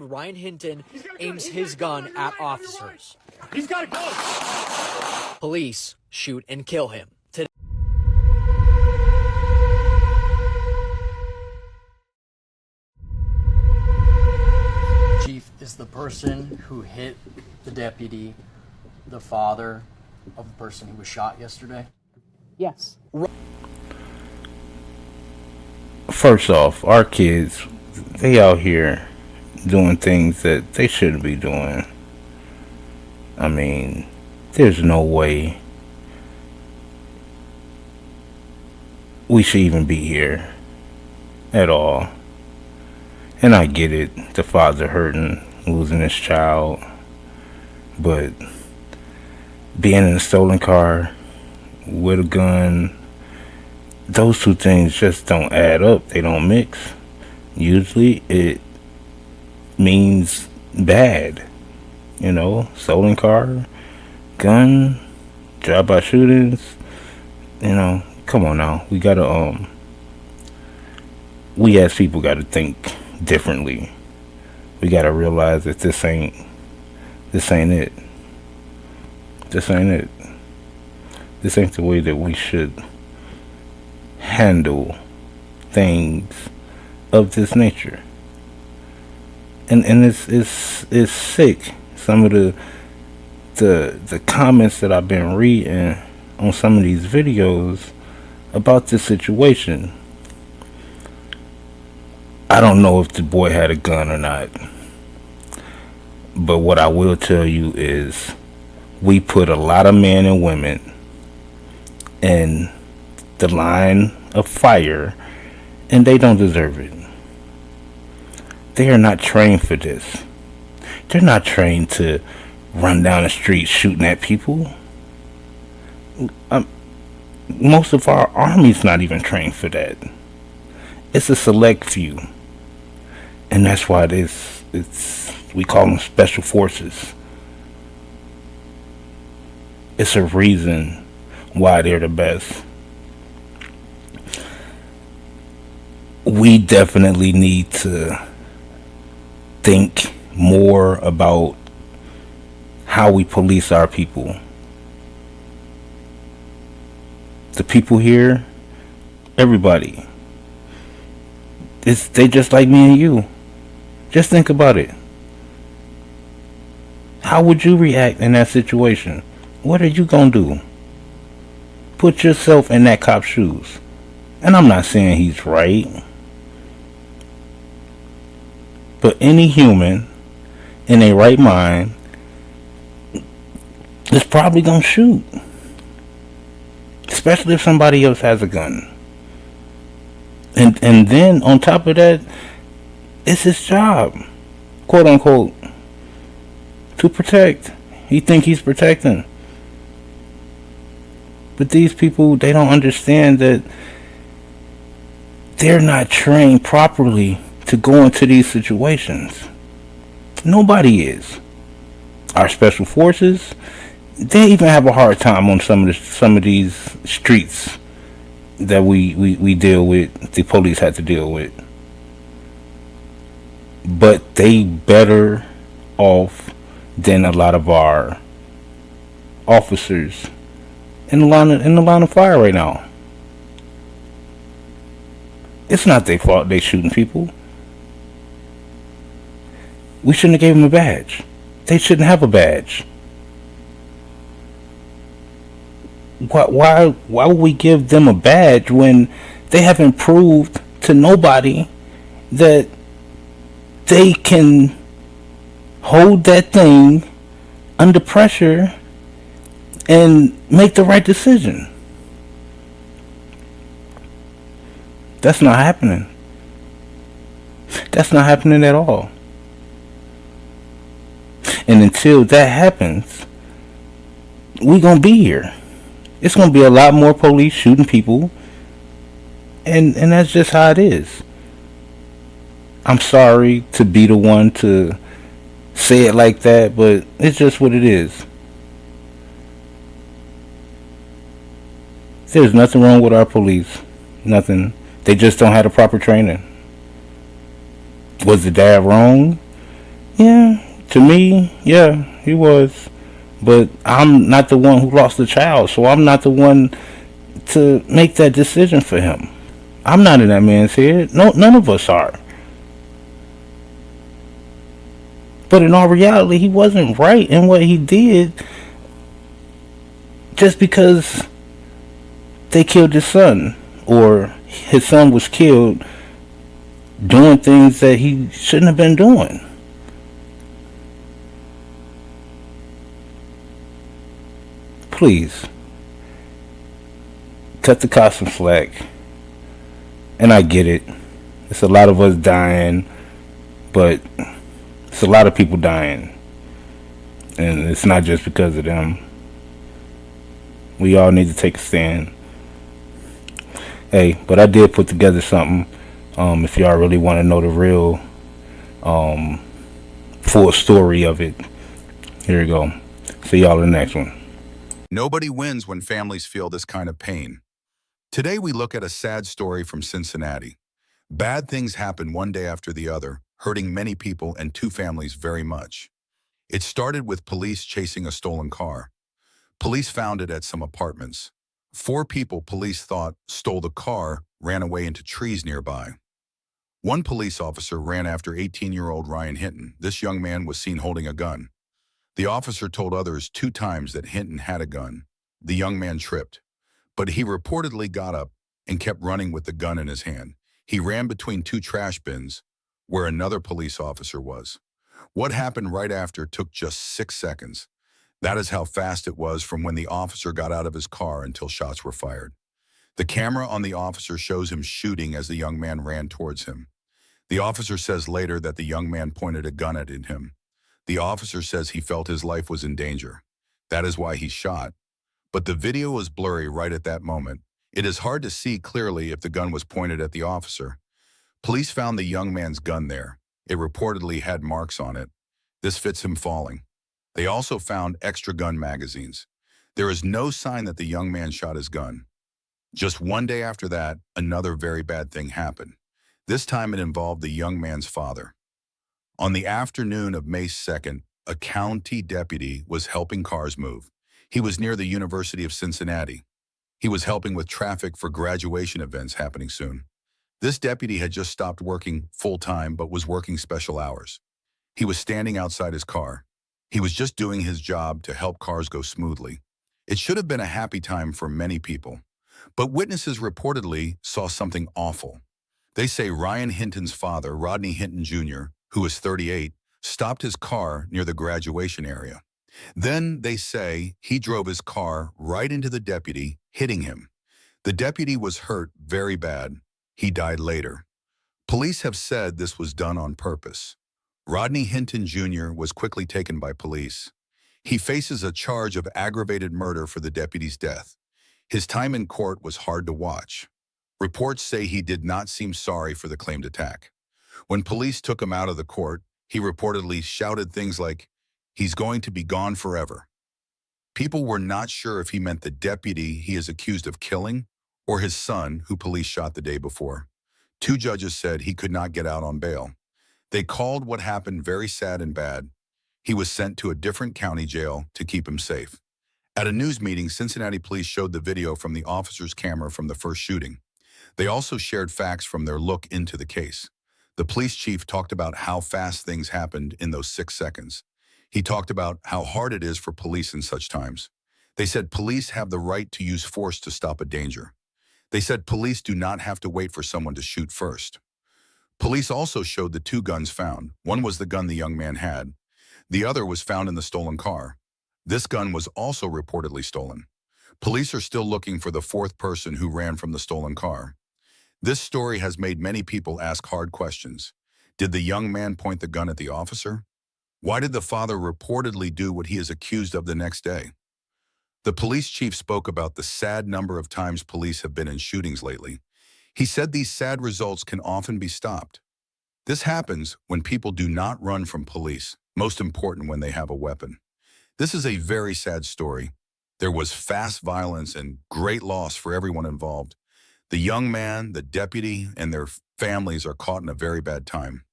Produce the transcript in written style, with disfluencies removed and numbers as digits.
Ryan Hinton aims his gun at officers. He's got a gun! Police shoot and kill him. Chief, is the person who hit the deputy the father of the person who was shot yesterday? Yes. First off, our kids, they out here doing things that they shouldn't be doing. I mean, there's no way we should even be here at all. And I get it, the father hurting, losing his child, but being in a stolen car with a gun, those two things just don't add up. They don't mix. Usually it means bad. You know, stolen car, gun, drive-by shootings. You know, come on now. We gotta, we as people gotta think differently. We gotta realize that this ain't it. This ain't it. This ain't the way that we should handle things of this nature. And it's sick. Some of the comments that I've been reading on some of these videos about this situation. I don't know if the boy had a gun or not. But what I will tell you is we put a lot of men and women in the line of fire, and they don't deserve it. They are not trained for this. They're not trained to run down the street shooting at people. Most of our army's not even trained for that. It's a select few. And that's why we call them special forces. It's a reason why they're the best. We definitely need to think more about how we police our people. The people here, everybody, they just like me and you. Just think about it. How would you react in that situation? What are you gonna do? Put yourself in that cop's shoes. And I'm not saying he's right, but any human in a right mind is probably gonna shoot, especially if somebody else has a gun. And then on top of that, it's his job, quote unquote, to protect. He think he's protecting. But these people, they don't understand that they're not trained properly to go into these situations. Nobody is. Our special forces, they even have a hard time on some of these streets that we deal with, the police had to deal with. But they better off than a lot of our officers in the line of fire right now. It's not their fault they shooting people. We shouldn't have gave them a badge. They shouldn't have a badge. Why would we give them a badge when they haven't proved to nobody that they can hold that thing under pressure and make the right decision? That's not happening. That's not happening at all. And until that happens, we gonna be here. It's gonna be a lot more police shooting people, and that's just how it is. I'm sorry to be the one to say it like that, but it's just what it is. There's nothing wrong with our police. Nothing. They just don't have the proper training. Was the dad wrong? To me, yeah, he was. But I'm not the one who lost the child, so I'm not the one to make that decision for him. I'm not in that man's head. No, none of us are. But in all reality, he wasn't right in what he did just because they killed his son, or his son was killed doing things that he shouldn't have been doing. Please, cut the cops some slack. And I get it. It's a lot of us dying, but it's a lot of people dying. And it's not just because of them. We all need to take a stand. Hey, but I did put together something. If y'all really want to know the real full story of it, here we go. See y'all in the next one. Nobody wins when families feel this kind of pain. Today we look at a sad story from Cincinnati. Bad things happen one day after the other, hurting many people and two families very much. It started with police chasing a stolen car. Police found it at some apartments. 4 people police thought stole the car ran away into trees nearby. One police officer ran after 18-year-old Ryan Hinton. This young man was seen holding a gun. The officer told others 2 times that Hinton had a gun. The young man tripped, but he reportedly got up and kept running with the gun in his hand. He ran between 2 trash bins where another police officer was. What happened right after took just 6 seconds. That is how fast it was from when the officer got out of his car until shots were fired. The camera on the officer shows him shooting as the young man ran towards him. The officer says later that the young man pointed a gun at him. The officer says he felt his life was in danger. That is why he shot. But the video was blurry right at that moment. It is hard to see clearly if the gun was pointed at the officer. Police found the young man's gun there. It reportedly had marks on it. This fits him falling. They also found extra gun magazines. There is no sign that the young man shot his gun. Just one day after that, another very bad thing happened. This time it involved the young man's father. On the afternoon of May 2nd, a county deputy was helping cars move. He was near the University of Cincinnati. He was helping with traffic for graduation events happening soon. This deputy had just stopped working full-time but was working special hours. He was standing outside his car. He was just doing his job to help cars go smoothly. It should have been a happy time for many people. But witnesses reportedly saw something awful. They say Ryan Hinton's father, Rodney Hinton Jr., who was 38, stopped his car near the graduation area. Then they say he drove his car right into the deputy, hitting him. The deputy was hurt very bad. He died later. Police have said this was done on purpose. Rodney Hinton Jr. was quickly taken by police. He faces a charge of aggravated murder for the deputy's death. His time in court was hard to watch. Reports say he did not seem sorry for the claimed attack. When police took him out of the court, he reportedly shouted things like, "He's going to be gone forever." People were not sure if he meant the deputy he is accused of killing or his son, who police shot the day before. 2 judges said he could not get out on bail. They called what happened very sad and bad. He was sent to a different county jail to keep him safe. At a news meeting, Cincinnati police showed the video from the officer's camera from the first shooting. They also shared facts from their look into the case. The police chief talked about how fast things happened in those 6 seconds. He talked about how hard it is for police in such times. They said police have the right to use force to stop a danger. They said police do not have to wait for someone to shoot first. Police also showed the 2 guns found. One was the gun the young man had. The other was found in the stolen car. This gun was also reportedly stolen. Police are still looking for the 4th person who ran from the stolen car. This story has made many people ask hard questions. Did the young man point the gun at the officer? Why did the father reportedly do what he is accused of the next day? The police chief spoke about the sad number of times police have been in shootings lately. He said these sad results can often be stopped. This happens when people do not run from police, most important when they have a weapon. This is a very sad story. There was fast violence and great loss for everyone involved. The young man, the deputy, and their families are caught in a very bad time.